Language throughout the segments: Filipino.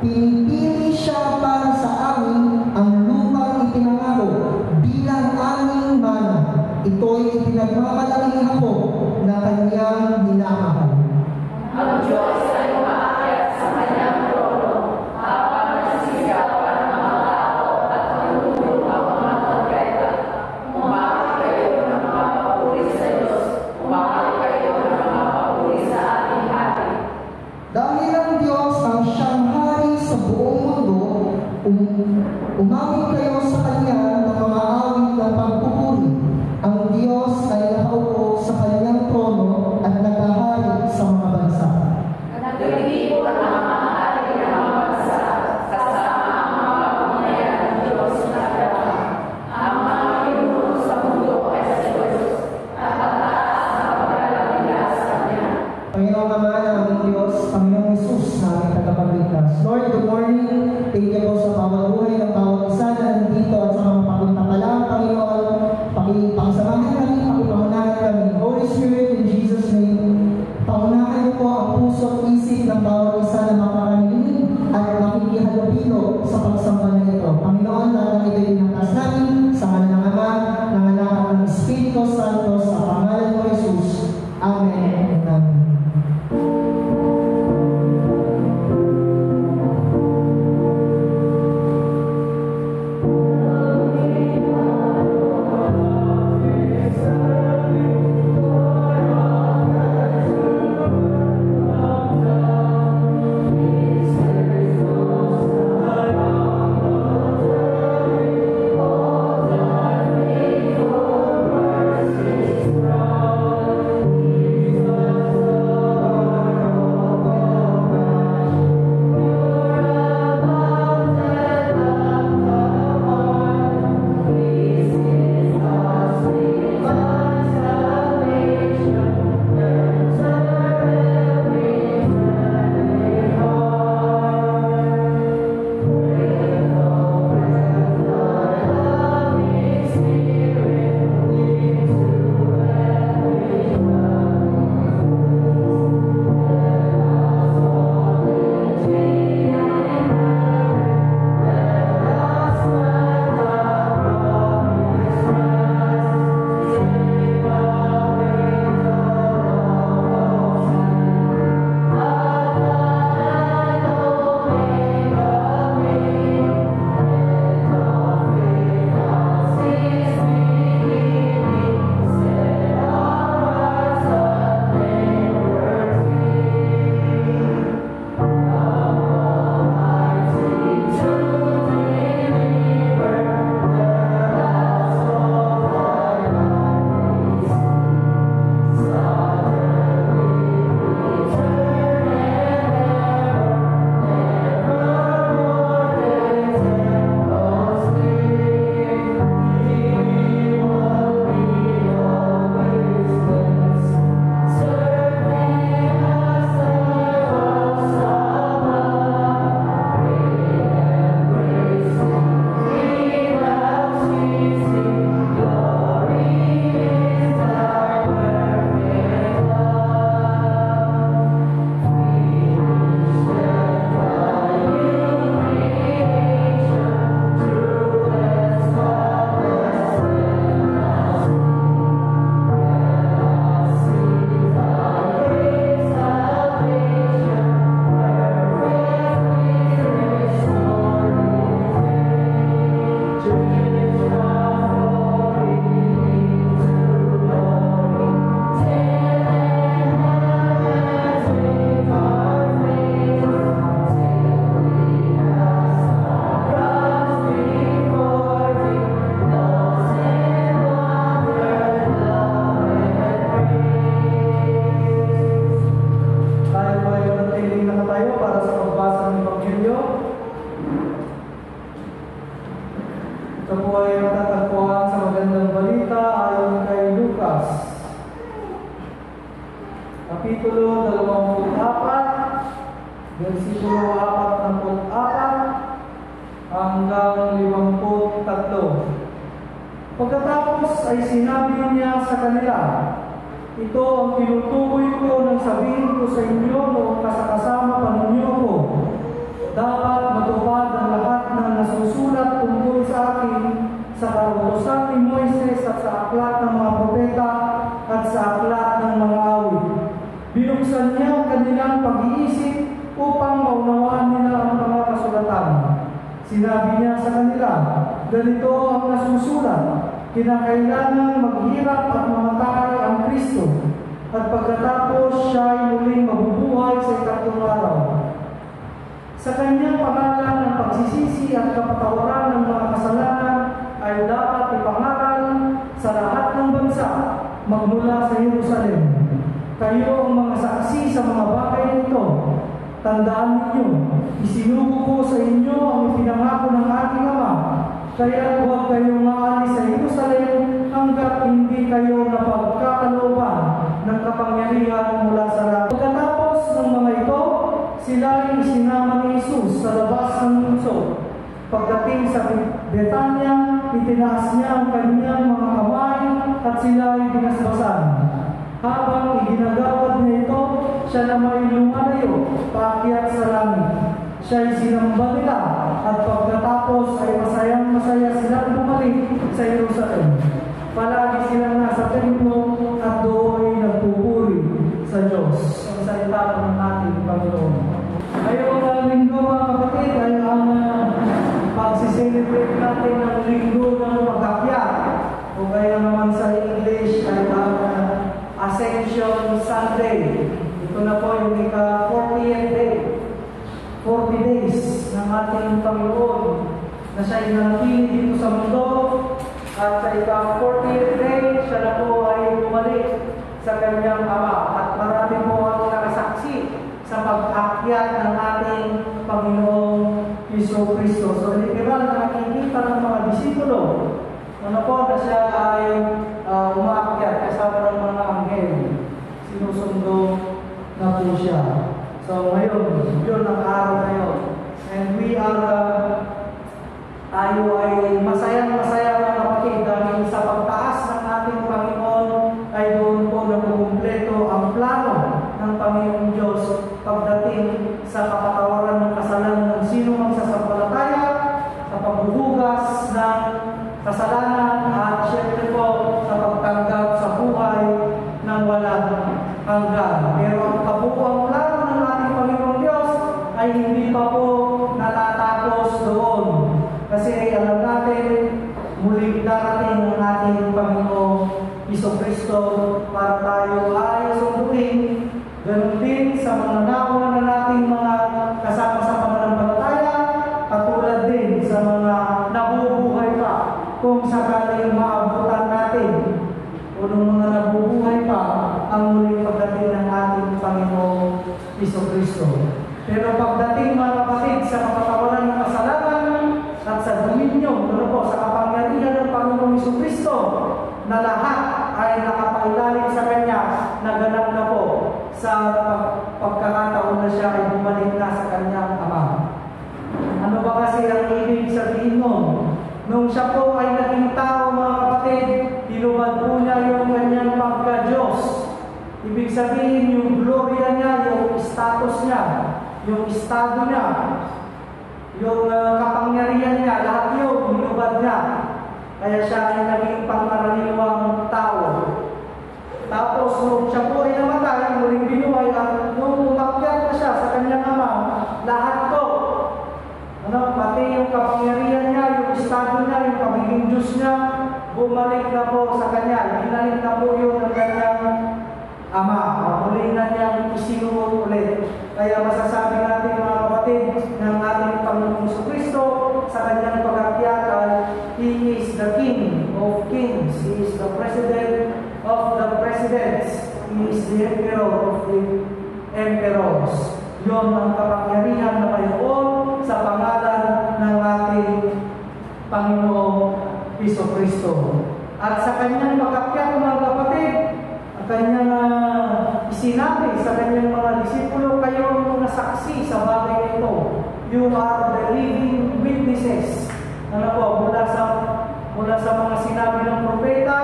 pinipili siya para sa amin ang lupang ipinangako bilang aming mana. Ito'y ipinagmamalaki ako na kanyang minamahal. Ang Diyos ay umaakyat sa kanyang trono habang nasisigawan ang mga tao at manunod ang mga trompeta. Umahal kayo ng mga papuri sa Diyos. Umahal kayo ng mga papuri sa ating hari. Dahil ang Diyos ang siyang hari sa buong mundo, umawit kayo sa Kanya ng mga awit ng pagpupuri. Ang Diyos ay nakaupo sa Kanyang trono at naghahari sa mga bansa. Nagtitipon ang mga hari ng mga bansa kasama ang mga pamamayan ng Diyos na dapat. Ang mga pinuno sa mundo ay sa Diyos at mataas na pagkakalagila sa Kanya. Panginoong Ama na aming Diyos, Panginoong Jesus na aming tagapagligtas. Lord, good morning. Thank you po sa bawat buhay ng bawat isa na nandito at sa mga papunta pa lang, Panginoon. Pangsamahan kami, pakipangunahan kami. Holy Spirit, in Jesus' name, pangunahan po ang puso at isip ng bawat isa na makakarinig at makikihalubilo sa pagsamba na ito. Panginoon, lahat ng ito'y pinangkas namin sa ngalan ng Ama, ng Anak at ng Espiritu Santo, sa pangalan mo, Jesus. Amen. Amen. Ito po ay matatagpuan sa magandang balita ayon kay Lucas. Kapitulo 24, versikulo 44 hanggang 53. Pagkatapos ay sinabi niya sa kanila, ito ang tinutukoy ko nang sabihin ko sa inyo noong kasakasama pa ninyo ko. dapat matupad ang lahat ng nasusulat tungkol sa akin sa kautusan ni Moises at sa aklat ng mga propeta at sa aklat ng mga awit. Binuksan niya ang kanilang pag-iisip upang maunawaan nila ang mga kasulatan. Sinabi niya sa kanila, ganito ang nasusulat, kinakailangan maghirap at mamatay ang Kristo, at pagkatapos siya ay muling mabubuhay sa ikatlong araw. Sa kanyang pangalan ng pagsisisi at kapatawaran ng mga kasalanan ay dapat ipangaral sa lahat ng bansa magmula sa Jerusalem. Kayo ang mga saksi sa mga bagay nito. Tandaan ninyo, isinugo ko sa inyo ang ipinangako ng ating Ama. Kaya huwag kayong maalis sa Jerusalem hanggat hindi kayo napagkakalooban ng kapangyarihan mula sa langit. Pagkatapos ng mga ito, sila ay isinama ni Jesus sa labas ng lungsod. Pagdating sa Betanya, itinaas niya ang kanyang mga kamay at sila ay binasbasan. Habang iginagawad niya ito, siya naman ay lumalayo, paakyat sa langit. Siya ay sinamba nila at pagkatapos ay masayang-masaya sila bumalik sa Jerusalem. Palagi silang nasa templo at doon nagpupuri sa Diyos. Ang salita ng ating Panginoon. Ngayong linggo mga kapatid ay ang pagsiselebrate natin ng linggo ng pag-akyat. O kaya naman sa English ay ang Ascension Sunday. Ito na po yung ika-40th day. 40 days ng ating Panginoon na siya ay nanatili dito sa mundo at sa ika-40th day siya na po ay bumalik sa kanyang Ama at marami po ang nakasaksi sa pag-akyat ng ating Panginoong Hesus Kristo. So literal na nakikita ng mga disipulo ano po na siya ay umaakyat kasama ng mga anghel. Sinusundo na po siya. So ngayon, yun ang araw na yun. And we are, tayo ay masayang-masaya mga kapatid dahil sa pagtaas ng ating Panginoon ay doon po nakukumpleto ang plano ng Panginoong Diyos pagdating sa kapatawaran ng kasalanan ng sino mang sasampalataya, sa pagbubugas ng kasalanan at syempre po sa pagtanggap sa buhay ng walang hanggan. Pero ang kabuuang plano ng ating Panginoong Diyos ay hindi pa po natatapos doon. Kasi alam natin, muling darating ang ating Panginoong Jesucristo para tayo ay sunduin. Ganun din sa mga nauna na nating mga kasama sa pananampalataya, katulad din sa mga nabubuhay pa kung sakaling maabutan natin o ng mga nabubuhay pa ang muling pagdating ng ating Panginoong Jesucristo. Pero pagdating mga kapatid sa kapatawaran ng kasalanan at sa dominyo, ano po, sa kapangyarihan ng Panginoong Jesucristo, na lahat ay nakapailalim sa Kanya, naganap na po sa pagkakataon na siya ay bumalik na sa Kanyang Ama. Ano ba kasi ang ibig sabihin nun? Nung siya po ay naging tao mga kapatid, hinubad po niya yung Kanyang pagka-Diyos. Ibig sabihin yung gloria niya, yung status niya, yung estado niya, yung kapangyarihan niya, lahat yun, hinubad niya. Kaya siya ay naging pangkaraniwang tao. Tapos nung siya po ay namatay, muling binuhay at nung umakyat na siya sa Kanyang Ama, lahat po, pati yung kapangyarihan niya, yung estado niya, yung pagiging Diyos niya, bumalik na po sa Kanya. Hinalik na po yun ng Kanyang Ama. Muli na niyang isinuot ulit. Kaya masasabi natin mga kapatid ng ating Panginoong Jesucristo sa Kanyang pag-akyat, He is the King of Kings. He is the President of the Presidents. He is the Emperor of the Emperors. Yun ang kapangyarihan na mayroon sa pangalan ng ating Panginoong Jesucristo. At sa Kanyang pag-akyat mga kapatid, ang Kanyang sinabi sa Kanyang mga disipulo, kayo ang mga saksi sa bagay na ito. You are the living witnesses. Ano po, mula sa mga sinabi ng propeta,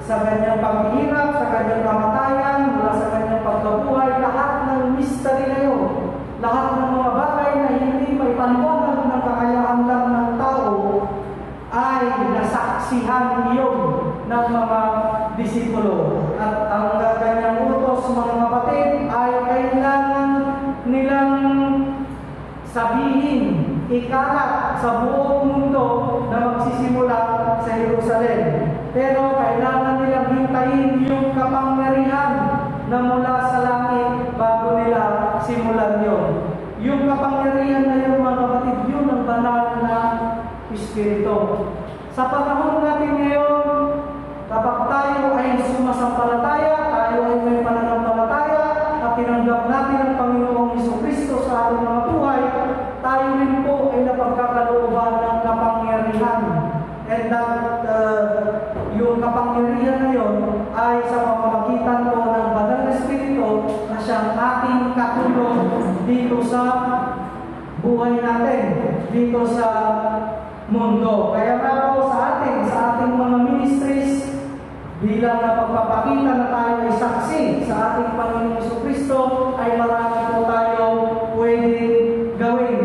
sa Kanyang paghihirap, sa Kanyang kamatayan, mula sa Kanyang pagkabuhay, lahat ng mystery na yun, lahat ng mga bagay na hindi saksihan iyon ng mga disipulo. At ang kanyang utos, mga kapatid, ay kailangan nilang sabihin, ikalat sa buong mundo na magsisimula sa Jerusalem. Pero kailangan nilang hintayin yung kapangyarihan na mula sa langit bago nila simulan yun. Yung kapangyarihan na yun, mga kapatid, yun ang banal na Espiritu. Sa panahon natin ngayon, kapag tayo ay sumasampalataya, tayo ay may pananampalataya, at tinanggap natin ang Panginoong Jesucristo sa ating mga buhay, tayo rin po ay napagkakalooban ng kapangyarihan. And that yung kapangyarihan na yun ay sa pamamagitan po ng banal na Espiritu na siyang ating katulong dito sa buhay natin, dito sa mundo. Kaya nga po sa ating mga ministries, bilang na pagpapakita na tayo ay saksi sa ating Panginoong Jesucristo, ay marami po tayo pwedeng gawin.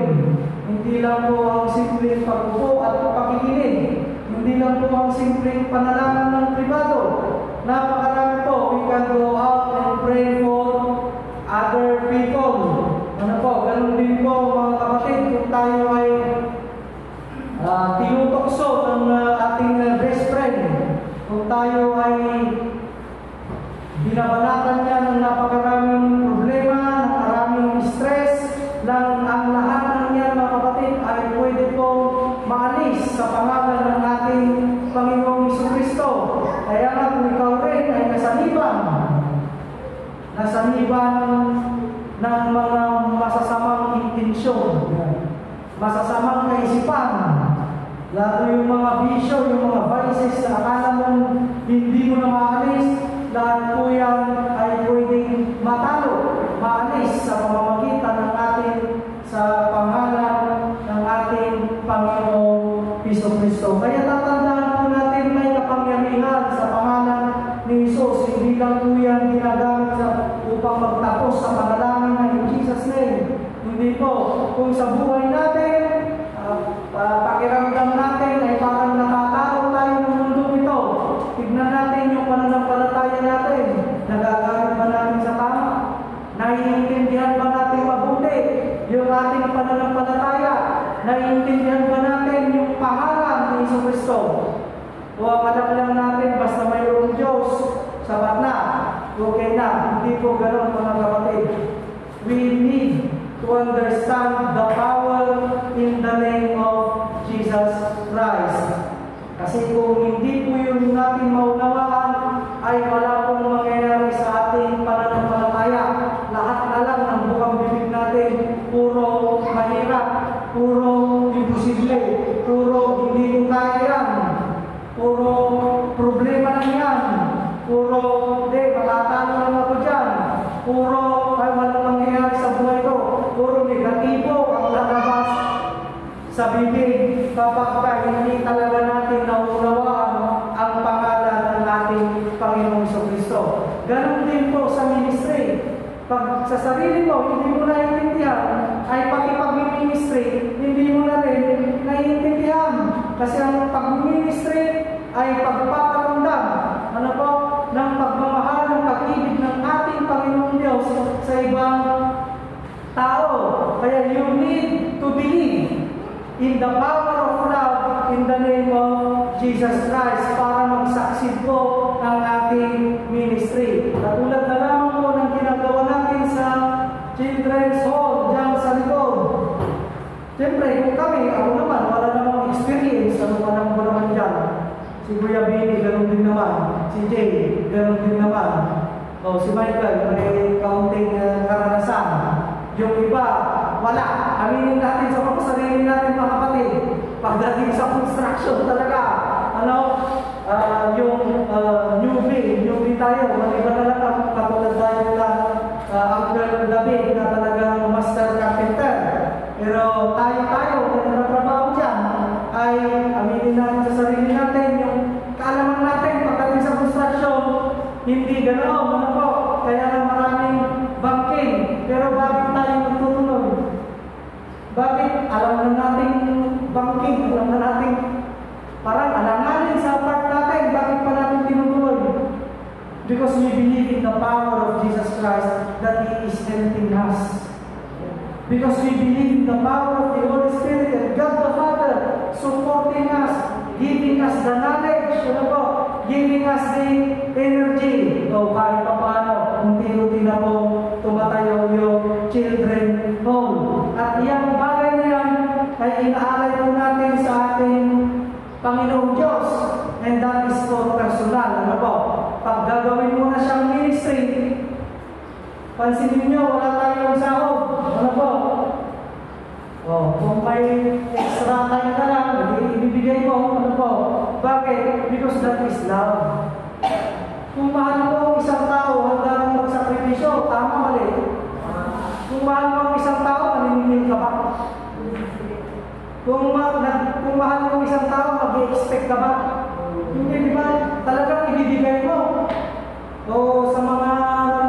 Hindi lang po ang simpleng pag-upo at pakikinig. Hindi lang po ang simpleng panalangin ng pribado. Napakarami po. We can go out and pray for other people. Ano po, ganun din po mga kapatid, kung tayo ay tinutokso ng ating best friend, kung tayo ay binabanatan niya ng napakaraming problema, ng maraming stress, lang ang lahat ng yan, mga kapatid, ay pwede po maalis sa pangalan ng ating Panginoong Jesucristo. Kaya nga kung ikaw rin ay nasaniban ng mga masasamang intensyon, masasamang kaisipan, lalo yung mga bisyo, yung mga vices na akala mong hindi mo na maalis, lahat po yan ay pwedeng maalis sa pamamagitan ng ating, sa pangalan ng ating Panginoong Jesucristo. Kaya tatandaan po natin may kapangyarihan sa pangalan ni Jesus. Hindi lang po yan ginagamit upang magtapos sa panalangin na in Jesus' name. Hindi po. Kung sa buhay natin, pakiramdam natin ay parang natatalo tayo ng mundo ito. Tignan natin yung pananampalataya natin. Nagagamit ba natin sa tama? Naiintindihan ba natin mabuti yung ating pananampalataya? Naiintindihan ba natin yung pangalan ni Jesucristo? O ang alam lang natin, basta mayroong Diyos, sapat na, okay na. Hindi po ganoon, mga kapatid. We need to understand the power in the name of Jesus Christ. Kasi kung hindi po yun natin maunawaan, ay wala pong mangyayari sa ating pananampalataya. Lahat na lang ng bukang bibig natin, puro mahirap, puro imposible, puro hindi ko kaya yan, puro problema lang yan, puro matatalo lang ako dyan, puro ay walang mangyayari sa buhay ko, puro negatibo ang lalabas sa bibig kapag hindi talaga natin naunawaan ang pangalan ng ating Panginoong Jesucristo. Ganon din po sa ministry. Pag sa sarili mo, hindi mo naiintindihan, ay pati pag-ministry, hindi mo na rin naiintindihan. Kasi ang pag-ministry ay pagpaparamdam, ng pagmamahal, ng pag-ibig ng ating Panginoong Diyos sa ibang tao. Kaya you need to believe in the power of love in the name of Jesus Christ para magsaksi po ang ating ministry. Katulad na lamang po ng ginagawa natin sa Children's Hall dyan sa likod. Siyempre, kung kami, ako naman, wala namang experience, ano pa naman ko naman dyan. Si Kuya Bini, ganoon din naman. Si Jay, ganoon din naman. O, si Michael, may kaunting karanasan. Yung iba, wala. Aminin natin sa sarili natin, mga kapatid. Pagdating sa construction talaga, yung newbie tayo, maliba na lang ang katulad tayo na Uncle David na talagang master carpenter. Pero tayo na nagtatrabaho dyan, ay aminin natin sa sarili natin, yung kaalaman natin pagdating sa construction, hindi ganoon, kaya na maraming banking. Pero bakit tayo nagtutuloy? Bakit? Alam na natin banking, alam na natin parang alanganin sa part natin, bakit pa natin tinutuloy? Because we believe in the power of Jesus Christ that He is helping us. Because we believe in the power of the Holy Spirit and God the Father supporting us, giving us the knowledge, giving us the energy. O kahit pa paano, unti-unti na po tumatayo yung children home. At yung bagay na yan ay inaalay po natin sa ating Panginoong Diyos. And that is for personal. Pag gagawin mo na siyang ministry, pansinin nyo, wala tayong sahod. Kung may extra time ka lang, ibibigay mo. Bakit? Because that is love. Kung mahal mo isang tao, handa mong magsakripisyo, tama, mali. Kung mahal mo isang tao, maniningil ka ba? Kung mahal mo isang tao, mag-i-expect ka ba? Hindi, di ba? Talagang ibibigay mo. O sa mga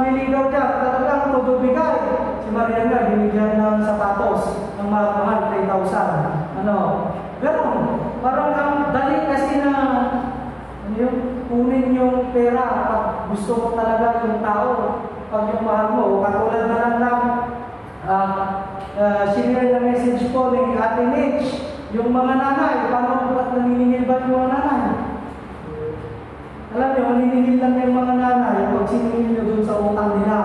nililigaw dyan, talagang todo bigay. Si Maria nga, binigyan ng sapatos ng mahal 3,000. Ganon. Parang ang dali kasi na kunin yung pera pag gusto mo talaga yung tao, pag yung mahal mo. Katulad na lang sinare na message ko ng Ate Mitch, yung mga nanay, paano ba't naniningil ba yung mga nanay? Alam niyo, maniningil lang yung mga nanay pag siningil nyo dun sa utang nila.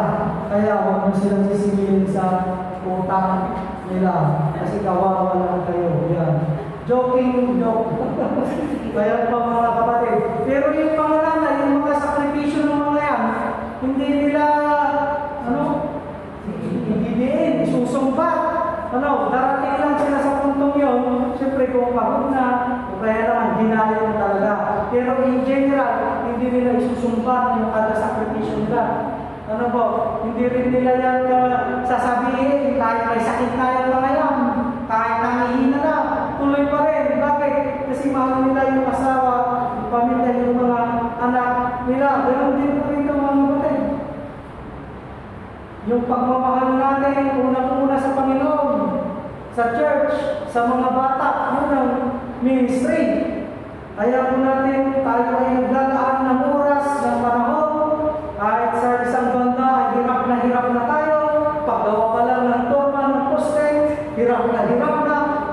Kaya huwag mo silang sisingilin sa utang nila. Kasi kawawa lang kayo. Yan. Joking, joke. Kaya pa mga kapatid. Pero yung mga nanay, yung mga sakripisyo ng mga yan, hindi nila, ibibiin, isusumbat. Darating lang sila sa puntong yun. Siyempre kung pagod na, o kaya naman, ginali mo talaga. Pero in general, hindi nila isusumbat yung kada sakripisyo nila. Hindi rin nila yan sasabihin, kahit may sakit na yung mga yan, kahit nangihina na, tuloy pa rin. Bakit? Kasi mahal nila yung asawa, yung pamilya, yung mga anak nila. Ganun din po rin mga kapatid. Yung pagmamahal natin, unang-una sa Panginoon, sa church, sa mga bata, yun ang ministry. Kaya po natin, tayo ay naglalaan ng oras, ng panahon, kahit sa isang banda, hirap na tayo, paggawa pa lang ng torma, ng poste, hirap na,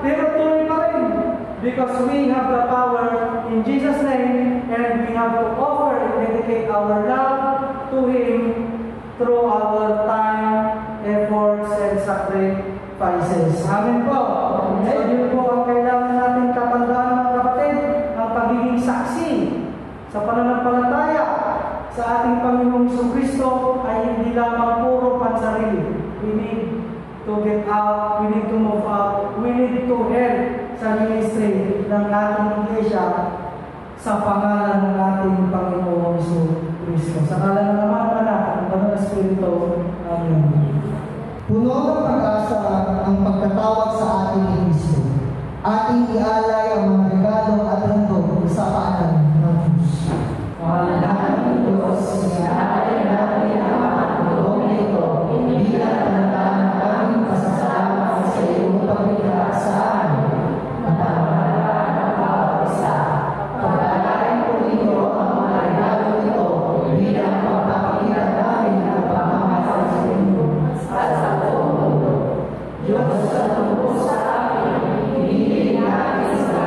pero tuloy pa rin. Because we have the power in Jesus' name, and we have to offer and dedicate our love to Him through our time, efforts, and sacrifices. Amen po. So yun po ang kailangan natin katandaan, mga kapatid, ang pagiging saksi sa pananampalataya sa ating Panginoong Jesucristo ay hindi lamang puro pansarili. We need to get out, we need to move out, we need to help sa ministry ng ating iglesia sa pangalan ng ating Panginoong Jesucristo. Sa ngalan na naman, Anak, ang Banal na Espiritu. Amen. Puno ng pag-asa ang pagkatawag sa ating ni Kristo. Ating ialay ang mga regalo at handog sa paanan ng Diyos. Mahal ng Diyos, iaalay natin ang mga handog nito bilang tanda ng aming pasasalamat sa iyong paglikha sa amin. Napamahalaan ang bawat isa. Pag-aalain po nito ang mga regalo nito bilang pagpapakita namin ang pagmamahal sa inyo at sa buong mundo. Diyos sa tungkol sa amin, hindi natin sa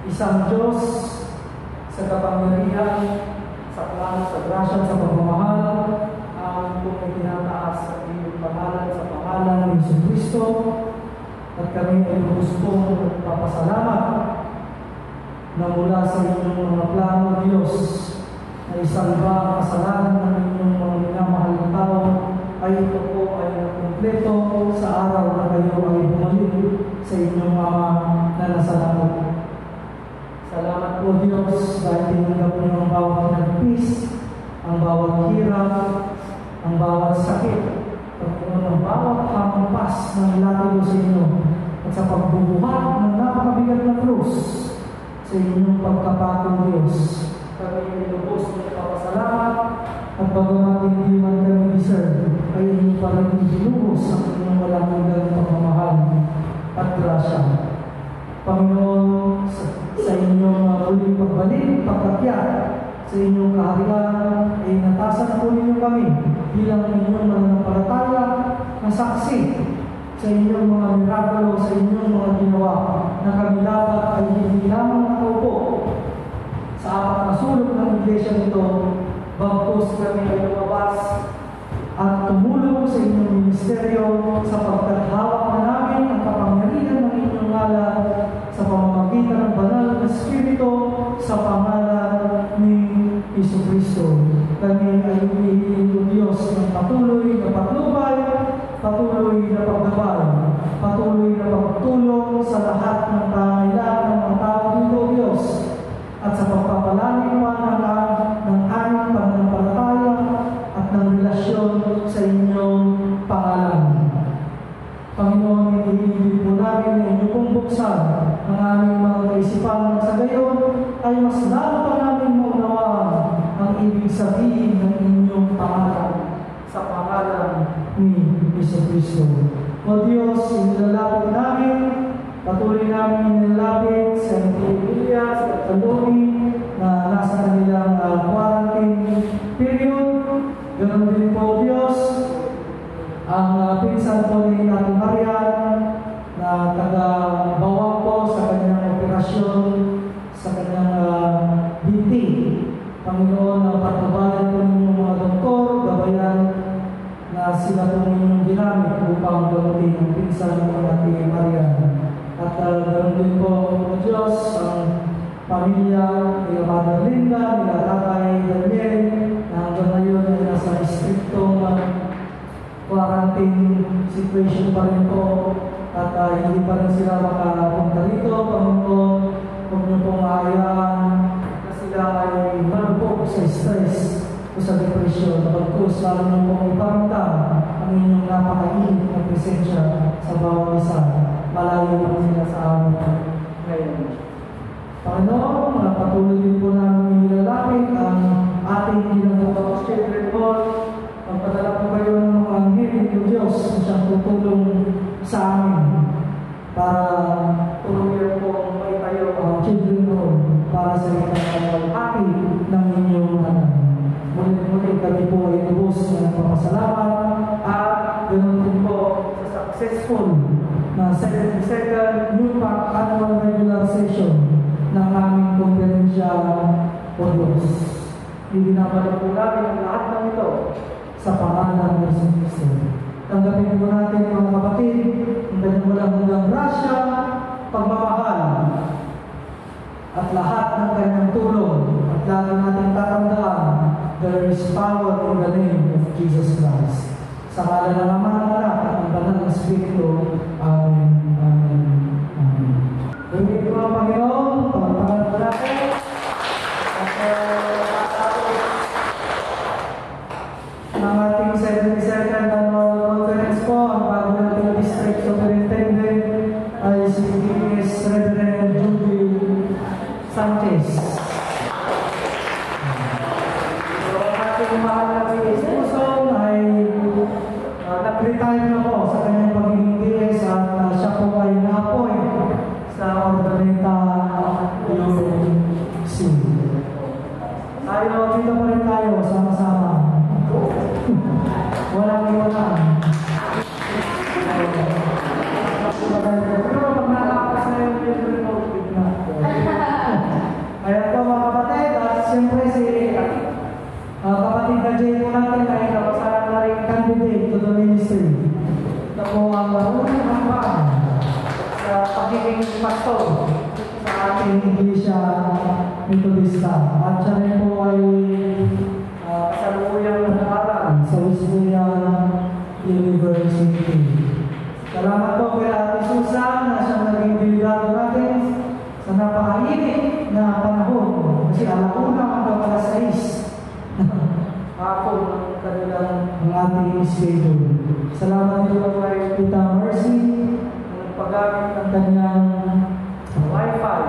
isang Diyos sa kapangyarihan, sa plano, sa grasya, sa pagmamahal, ang kung itinataas sa iyong pangalan, sa pangalan ng Jesucristo, at kami ay gusto magpapasalamat na mula sa inyong mga plano, Diyos, na isalba ang kasalanan ng inyong mga minamahal na tao, ay ito po ay nakumpleto sa araw na kayo ay bumalik sa inyong Ama na nasa langit. Salamat po, Diyos, dahil tinanggap niyo ang bawat nagpis, ang bawat hirap, ang bawat sakit, at kung ang bawat hampas na ilatid sa inyo, at sa pagbubuhat ng napakabigat na krus sa inyong pagkapatong Diyos. Kami ay lubos na papasalamat at bagamat hindi man kami deserve, ay inyo pa rin dinubos ang inyong walang hanggang pagmamahal at grasya. Panginoon, sa inyong uling pagbalik, pagkakyat sa inyong kaharian, ay natasan po ninyo kami bilang inyong mananampalataya na saksi sa inyong mga mirakulo, sa inyong mga ginawa, na kami dapat ay hindi lamang nakaupo sa apat na sulok ng iglesia nito, bagkus kami ay lumabas at tumulong sa inyong ministeryo sapagkat hawak na namin ang kapangyarihan ng inyong ngalan sa pamamagitan ng banal na Espiritu sa pangalan ni Jesucristo. Kami ay humihiling ng Diyos ng patuloy na patnubay, patuloy na paggabay, patuloy na pagtulong sa lahat ng pangailangan ng mga tao dito, Diyos, at sa pagpapalalim pa ng aming pananampalataya at ng relasyon sa inyong pangalan. Panginoon, hinihiling po namin na inyong pong buksan ang aming mga kaisipan sa gayon ay mas lalo pa namin maunawaan ang ibig sabihin ng inyong pangalan sa pangalan ni Jesucristo. O Diyos, inilalapit namin, patuloy namin inilalapit sa Emilia, sa Kalumi, na nasa kanilang quarantine period. Ganon din po, Diyos, ang pinsan po ni Ating Marian na taga-bawang po sa kanyang operasyon sa kanyang binti. Panginoon, patnubayan po ninyong mga doktor, gabayan na sila po ninyong ginamit upang gamutin ang pinsan ni Ating Marian. At ganoon din po, o Diyos, ang pamilya ni Mother Linda, ni Tatay Daniel, na hanggang ngayon ay nasa istriktong quarantine situation pa rin po, at hindi pa rin sila makapunta rito. Panginoon, huwag niyo pong hayaan na sila ay malubog sa stress o sa depression. Pagkus, lalo niyo pong iparamdam ang inyong napakainit na presensya sa bawat isa. Malayo po sila sa amin ngayon. Panginoon, patuloy din po namin nilalapit ang ating ginagawa children hall. Magpadala po kayo ng mga anghel ng Diyos na siyang tutulong sa amin para tuluyan po may tayo ang children hall para sa inyong happy ng inyong anak. Muli kami po ay lubos na nagpapasalamat at ganoon din po sa successful na 72nd New Pack Annual Regular Session ng aming konferensya o Diyos. Ibinabalik po namin ang lahat ng ito sa pangalan ng Jesucristo. Tanggapin po natin mga kapatid, ang kanyang walang hanggang grasya, pagmamahal, at lahat ng kanyang tulong. At lagi natin tatandaan, there is power in the name of Jesus Christ. Sa ngalan ng Ama, ng Anak, at ng Banal na Espiritu. Amen. Amen. Amen. Bumili po ang Panginoon, pagpapagal po natin. At ang ating 72nd Annual Conference po, ang bago nating District Superintendent ay si D.S. Reverend Judy Sanchez. So, ang ating mahal na si Esposon ay nag-retire na po sa kanyang pagiging DS at siya po ay na-appoint sa Ordaneta pastor sa ating Iglesia Metodista. At siya rin po ay kasalukuyang nag-aaral sa Wesleyan University. Salamat po kay Ate Susan na siyang naging delegado natin sa napakainit na panahon. Kasi alauna hanggang alas 6 hapon ang kanilang ating schedule. Salamat din po kay Tita Mercy na nagpagamit ng kanyang Wi-Fi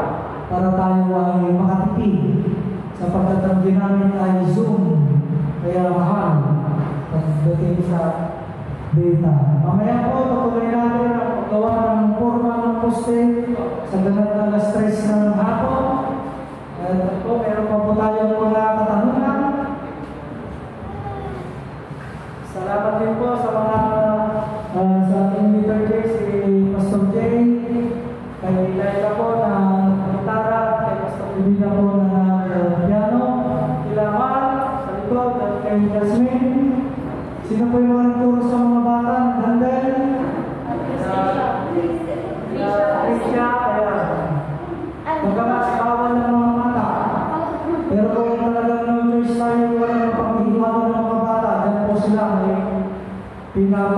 para tayo ay makatipid sapagkat ang ginamit ay Zoom, kaya mahal pagdating sa data. Mamaya po, patuloy natin ang paggawa ng forma ng poste sa ganap ng alas 3 ng hapon. At po, meron pa po tayong mga katanungan. Salamat din po sa mga sa ating leader Jay, si Pastor Jay, kay Laila po na gitara, kay Pastor Divina po na piano, kila Mar sa likod, at kay Jasmine. Sino po yung mga nagturo sa mga bata? Dandel? Krisya, kaya magkakasipawan ng mga bata. Pero kung talagang no choice tayo, walang pag-iiwanan ng mga bata, dyan po sila ay pinag